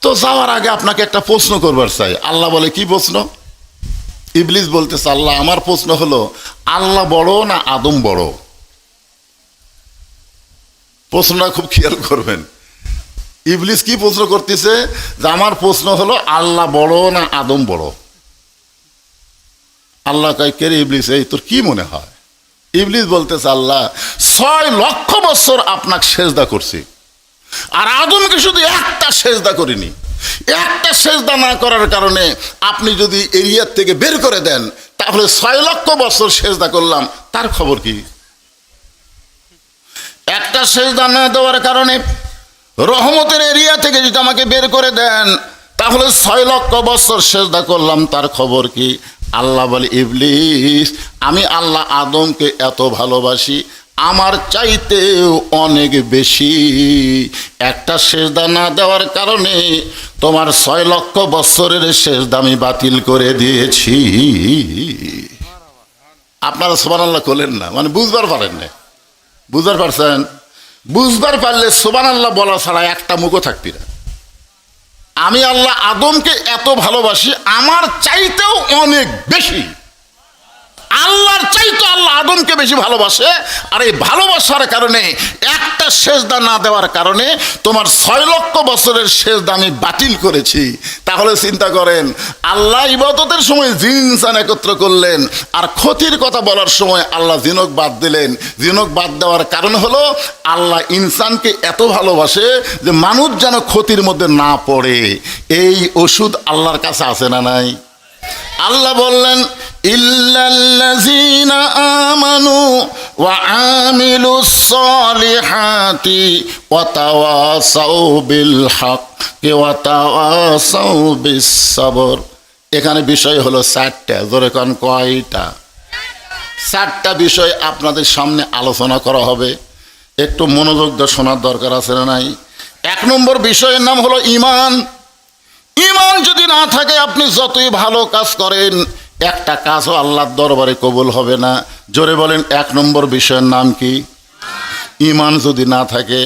তো যাওয়ার আগে আপনাকে একটা প্রশ্ন করবার চাই। আল্লাহ বলে কি প্রশ্ন? ইবলিস বলতেছে, আল্লাহ আমার প্রশ্ন হলো, আল্লাহ বড় না আদম বড়? প্রশ্নটা খুব খেয়াল করবেন। ইবলিস কি প্রশ্ন করতেছে, যে আমার প্রশ্ন হলো আল্লাহ বড় না আদম বড়? আল্লাহ কয়, কে রে ইবলিস, এই তোর কি মনে হয়? ইবলিস বলতেছে, আল্লাহ 6 লক্ষ বছর আপনাকে সেজদা করছি, আর আদমকে শুধু একটা সেজদা করিনি। একটা সেজদা না করার কারণে আপনি যদি এরিয়ার থেকে বের করে দেন, তাহলে 6 লক্ষ বছর সেজদা করলাম, তার খবর কি? একটা সেজদা না দেওয়ার কারণে রহমতের এরিয়া থেকে যদি আমাকে বের করে দেন, তাহলে 6 লক্ষ বছর সেজদা করলাম, তার খবর কি? আল্লাহ বলে, ইবলিস আমি আল্লাহ আদমকে এত ভালোবাসি, আমার চাইতেও অনেক বেশি। একটা সেজদা না দেওয়ার কারণে তোমার 6 লক্ষ বছরের সেজদা আমি বাতিল করে দিয়েছি। আপনারা সুবহানাল্লাহ করলেন না, মানে বুঝবার পারেন না। বুঝবার পারছেন? বুঝবার পারলে সুবহানাল্লাহ বলা ছাড়া একটা মুখও থাকতি না। আমি আল্লাহ আদমকে এত ভালোবাসি, আমার চাইতেও অনেক বেশি। আল্লাহর চাইতে আল্লাহ আদমকে বেশি ভালোবাসে, আর এই ভালোবাসার কারণে একটা সেজদা না দেওয়ার কারণে তোমার 6 লক্ষ বছরের সেজদা আমি বাতিল করেছি। তাহলে চিন্তা করেন, আল্লাহ ইবাদতের সময় জিন ইনসান একত্র করলেন, আর ক্ষতির কথা বলার সময় আল্লাহ জিনক বাদ দিলেন। জিনক বাদ দেওয়ার কারণ হলো আল্লাহ ইনসানকে এত ভালোবাসে যে মানুষ যেন ক্ষতির মধ্যে না পড়ে। এই ওষুধ আল্লাহর কাছে আছে না নাই? আল্লাহ বললেন, ইল্লাল্লাযীনা আমানু ওয়া আমিলুস সালিহাতি ওয়া তাওয়াসাউ বিল হাক্কি ওয়া তাওয়াসাউ বিস সাবর। এখানে বিষয় হলো 4টা। জোরে কোন কয়টা? 4টা বিষয় আপনাদের সামনে আলোচনা করা হবে, একটু মনোযোগ দিয়ে শোনার দরকার আছে না নাই? 1 নম্বর বিষয়ের নাম হলো ঈমান। ঈমান যদি না থাকে, আপনি যতই ভালো কাজ করেন, একটা কাজও আল্লাহর দরবারে কবুল হবে না। জোরে বলেন, 1 নম্বর বিষয়ের নাম কি? ঈমান যদি না থাকে।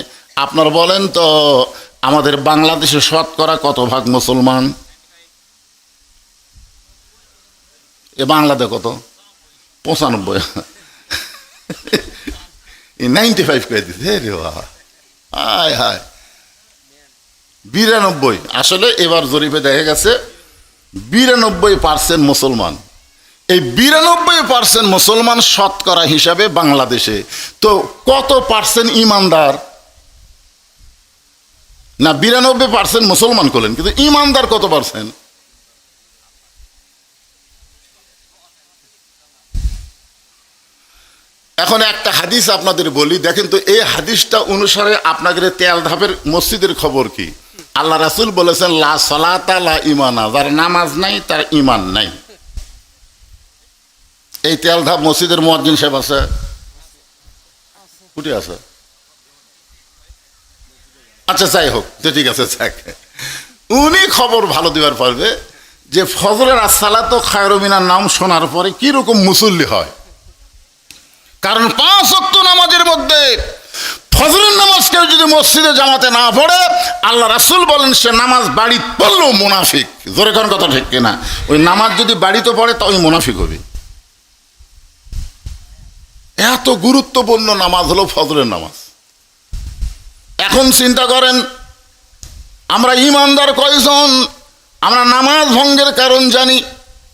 আপনার বলেন তো, আমাদের বাংলাদেশে শতকরা কত ভাগ মুসলমান? এ বাংলাদেশ কত? 95। 95 করে দিচ্ছে রে বাবা, হায় হায়। 92। আসলে এবার জরিপে দেখা গেছে 92% মুসলমান। এই 92% মুসলমান শতকরা হিসাবে বাংলাদেশে। তো কত পার্সেন্ট ইমানদার? না, 92% মুসলমান করলেন, কিন্তু ইমানদার কত পার্সেন্ট? এখন একটা হাদিস আপনাদের বলি, দেখেন তো এই হাদিসটা অনুসারে আপনাদের তেলধাপের মসজিদের খবর কি? আল্লাহ রাসূল বলেছেন, লা সালাতা লা ঈমানা, যার নামাজ নাই তার ঈমান নাই। এই তেলধাপ মসজিদের মুয়াজ্জিন সাহেব আছে? কুটি আছে? আচ্ছা যাই হোক, তো ঠিক আছে, যাক, উনি খবর ভালো দিবার পারবে যে ফজরের আসসালাতু খায়রুম মিনান নাম শোনার পরে কিরকম মুসল্লি হয়। কারণ 5 ওয়াক্ত নামাজের মধ্যে ফজরের নামাজ কেউ যদি মসজিদে জামাতে না পড়ে, আল্লাহ রাসূল বলেন সে নামাজ বাড়ি পড়লেও মুনাফিক। জোরে কোন কথা ঠিক কিনা? ওই নামাজ যদি বাড়িতে পড়ে তা ওই মুনাফিক হবে। এত গুরুত্বপূর্ণ নামাজ হলো ফজরের নামাজ। এখন চিন্তা করেন, আমরা ইমানদার কয়জন? আমরা নামাজ ভঙ্গের কারণ জানি,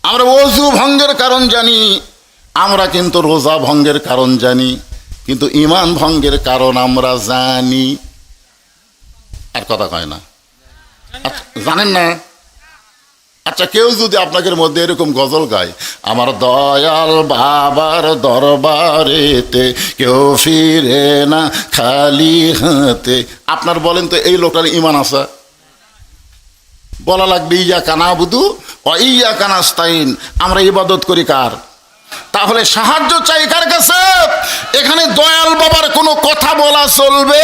আমরা ওযু ভঙ্গের কারণ জানি, আমরা কিন্তু রোজা ভঙ্গের কারণ জানি, কিন্তু ঈমান ভঙ্গের কারণ আমরা জানি। আর কথা কয় না, জানেন না? আচ্ছা, কেউ যদি আপনাদের মধ্যে এরকম গজল গায়, আমার দয়াল বাবার দরবারেতে কেউ ফিরে না খালি হাতে, আপনার বলেন তো এই লোকটার ঈমান আছে? বলা লাগবে ইয়াকা নাবুদু ওয়া ইয়াকা নাস্তাইন, আমরা ইবাদত করি কার? তাহলে সাহায্য চাই কার কাছে? এখানে দয়াল বাবার কোনো কথা বলা চলবে?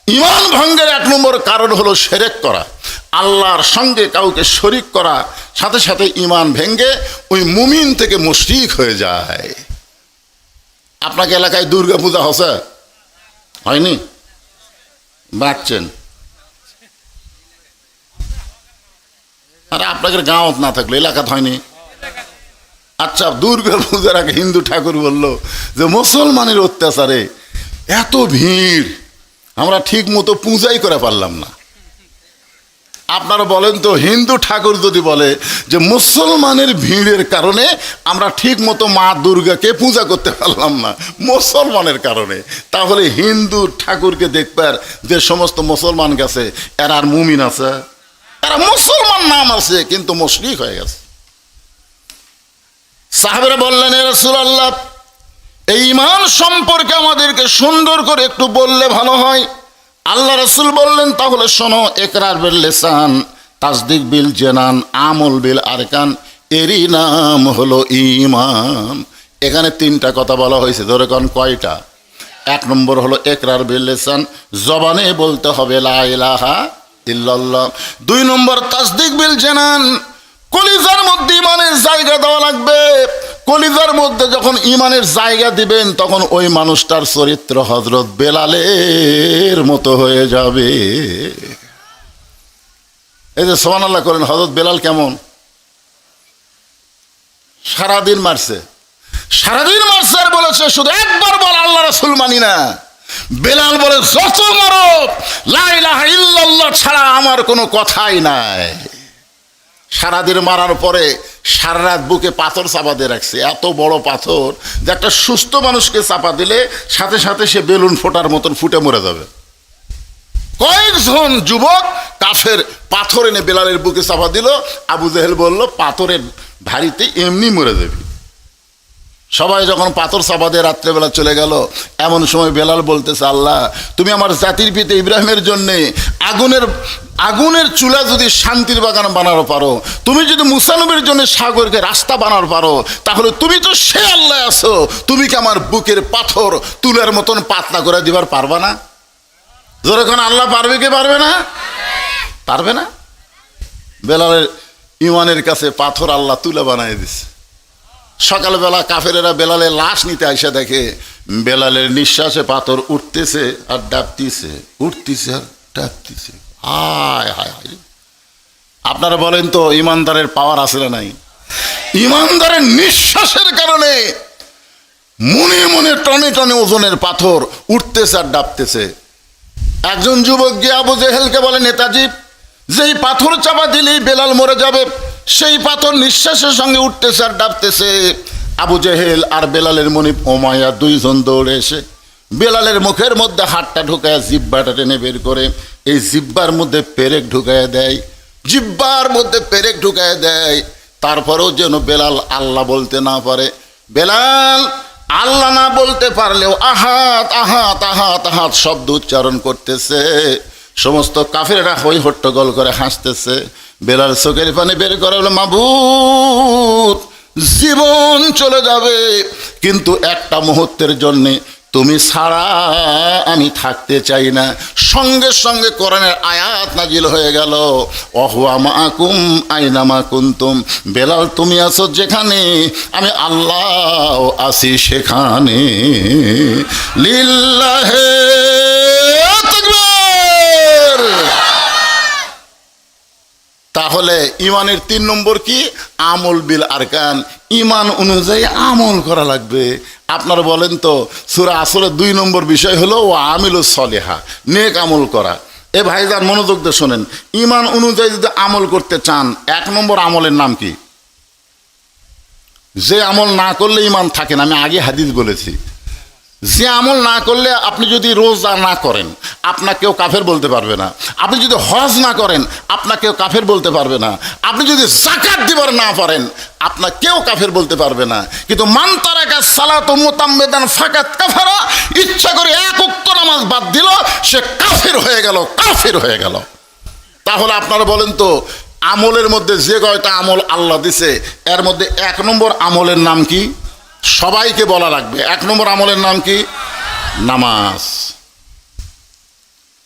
ঈমান ভঙ্গের 1 নম্বর কারণ হলো শিরক করা, আল্লাহর সঙ্গে কাউকে শরীক করা, সাথে সাথে ঈমান ভেঙ্গে ওই মুমিন থেকে মুশরিক হয়ে যায়। আপনাকে এলাকায় দুর্গা পূজা হচ্ছে? হয়নি? বাঁচছেন? আর আপনাদের গাঁৱত না থাকলে এলাকাত হয়নি? আচ্ছা, দুর্গা পূজার আগে হিন্দু ঠাকুর বলল যে মুসলমানের অত্যাচারে এত ভিড়, আমরা ঠিক মতো পূজাই করে পারলাম না। আপনারা বলেন তো, হিন্দু ঠাকুর যদি বলে যে মুসলমানের ভিড়ের কারণে আমরা ঠিক মতো মা দুর্গাকে পূজা করতে পারলাম না মুসলমানের কারণে, তাহলে হিন্দু ঠাকুরকে দেখবার যে সমস্ত মুসলমান গেছে এরা আর মুমিন আছে? এরা মুসলমান নাম আছে কিন্তু মুশরিক হয়ে গেছে। সাহাবারা বললেন, এ রাসূলুল্লাহ, এই ঈমান সম্পর্কে আমাদেরকে সুন্দর করে একটু বললে ভালো হয়। আল্লাহ রাসূল বললেন, তাহলে শোনো, ইকরার বিল লিসান, তাসদিক বিল জানান, আমল বিল আরকান, এরই নাম হলো ঈমান। এখানে 3টা কথা বলা হয়েছে, ধরে কোন কয়টা? 1 নম্বর হলো ইকরার বিল লিসান, জবানে বলতে হবে লা ইলাহা ইল্লাল্লাহ। 2 নম্বর তাসদিক বিল জানান, কলিজার মধ্যে ঈমানের জায়গা দেওয়া লাগবে। কলিজার মধ্যে যখন ঈমানের জায়গা দিবেন তখন ওই মানুষটার চরিত্র হযরত বেলালের মতো হয়ে যাবে। এই যে সুবহানাল্লাহ করেন, হযরত বেলাল কেমন? সারাদিন মারছে, সারাদিন মারছে আর বলেছে শুধু একবার বল আল্লাহ রাসূল মানি না। বেলাল বলে, যত মারো লা ইলাহা ইল্লাল্লাহ ছাড়া আমার কোনো কথাই নাই। সারাদিন মারার পরে সারা রাত বুকে পাথর চাপা দিয়ে রাখছে, এত বড় পাথর যে একটা সুস্থ মানুষকে চাপা দিলে সাথে সাথে সে বেলুন ফোটার মতন ফুটে মরে যাবে। কয়েকজন যুবক কাফের পাথর এনে বেলালের বুকে চাপা দিল। আবু জেহেল বলল, পাথরের ভারীতে এমনি মরে যাবে। সবাই যখন পাথর চাপা দিয়ে রাত্রেবেলা চলে গেল, এমন সময় বেলাল বলতেছে, আল্লাহ, তুমি আমার জাতির পিতা ইব্রাহিমের জন্যে আগুনের চুলা যদি শান্তির বাগান বানানো পারো, তুমি যদি মুসা নবীর জন্য সাগরকে রাস্তা বানানো পারো, তাহলে তুমি তো সে আল্লাহ আছো, তুমি কি আমার বুকের পাথর তুলার মতন পাতলা করে দিবার পারবা না? যখন আল্লাহ পারবে কি পারবে না? পারবে না। বেলালের ঈমানের কাছে পাথর আল্লাহ তুলা বানায় দিছে। সকালবেলা কাফেরেরা বেলালের লাশ নিতে আইসা দেখে বেলালের নিঃশ্বাসে পাথর উঠতেছে আর ডাবতিছে, উঠতেছে আর ডাবতিছে। হায় হায় হায়! আপনারা বলেন তো, ইমানদারের পাওয়ার আছে না নাই? ইমানদারের নিঃশ্বাসের কারণে মনে মনে টনে টনে ওজনের পাথর উঠতেছে আর ডাবতেছে। একজন যুবক গিয়ে আবু জেহেলকে বলে, নেতাজি, যেই পাথর চাপা দিলেই বেলাল মরে যাবে, সেই পাথর নিঃশ্বাসের সঙ্গে উঠতেছে আর ডাবতেছে। আবু জেহেল আর বেলালের মনিব উমাইয়া 2 জন দৌড়ে এসে বেলালের মুখের মধ্যে হাতটা ঢুকায় জিব্বাটা টেনে বের করে এই জিব্বার মধ্যে পেরেক ঢুকায় দেয়, জিব্বার মধ্যে পেরেক ঢুকায় দেয়। তারপরেও যেন বেলাল আল্লাহ বলতে না পারে। বেলাল আল্লাহ না বলতে পারলেও আহাত আহাত আহাত আহাত শব্দ উচ্চারণ করতেছে। সমস্ত কাফেররা হই হট্টগোল করে হাসতেছে। বেলাল চোখের পানি বের করে বলে, মাবুদ, জীবন চলে যাবে কিন্তু একটা মুহূর্তের জন্যে তুমি ছাড়া আমি থাকতে চাই না। সঙ্গে সঙ্গে কোরআনের আয়াত নাজিল হয়ে গেল, ওয়াহুয়া মাআকুম আইনামা কুনতুম। বেলাল, তুমি আছো যেখানে আমি আল্লাহ আছি সেখানে। লিল্লাহে তাকবীর। তাহলে ঈমানের 3 নম্বর কি? আমল বিল আরকান। ঈমান অনুযায়ী আমল করা লাগবে। আপনারা বলেন তো, সূরা আসরের 2 নম্বর বিষয় হলো ও আমিলুস সলিহা, নেক আমল করা। এ ভাইজান মনোযোগ দিয়ে শোনেন, ঈমান অনুযায়ী যদি আমল করতে চান, 1 নম্বর আমলের নাম কি? যে আমল না করলে ঈমান থাকে না। আমি আগে হাদিস বলেছি, যে আমল না করলে, আপনি যদি রোজা না করেন আপনাকেও কাফের বলতে পারবে না। আপনি যদি হজ না করেন আপনাকেও কাফের বলতে পারবে না। আপনি যদি যাকাত দিবার না পারেন আপনাকেও কাফের বলতে পারবে না। কিন্তু মান তারাকা সালাতু মুতাম্মিদান ফাকাত কাফারা, ইচ্ছা করে 1 ওয়াক্ত নামাজ বাদ দিল, সে কাফের হয়ে গেল, কাফের হয়ে গেল। তাহলে আপনারা বলেন তো, আমলের মধ্যে যে কয়টা আমল আল্লাহ দিছে এর মধ্যে 1 নম্বর আমলের নাম কি? সবাইকে বলা লাগবে। 1 নম্বর আমলের নাম কি? নামাজ।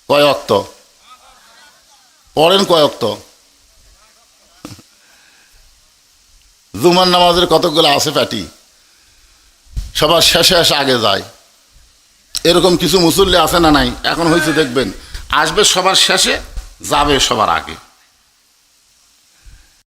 কয় ওয়াক্ত পড়েন? কয় ওয়াক্ত? জুমার নামাজের কতগুলো আছে প্যাটি, সবার শেষে এসে আগে যায়। এরকম কিছু মুসল্লি আছে না নাই? এখন হয়েছে দেখবেন, আসবে সবার শেষে, যাবে সবার আগে।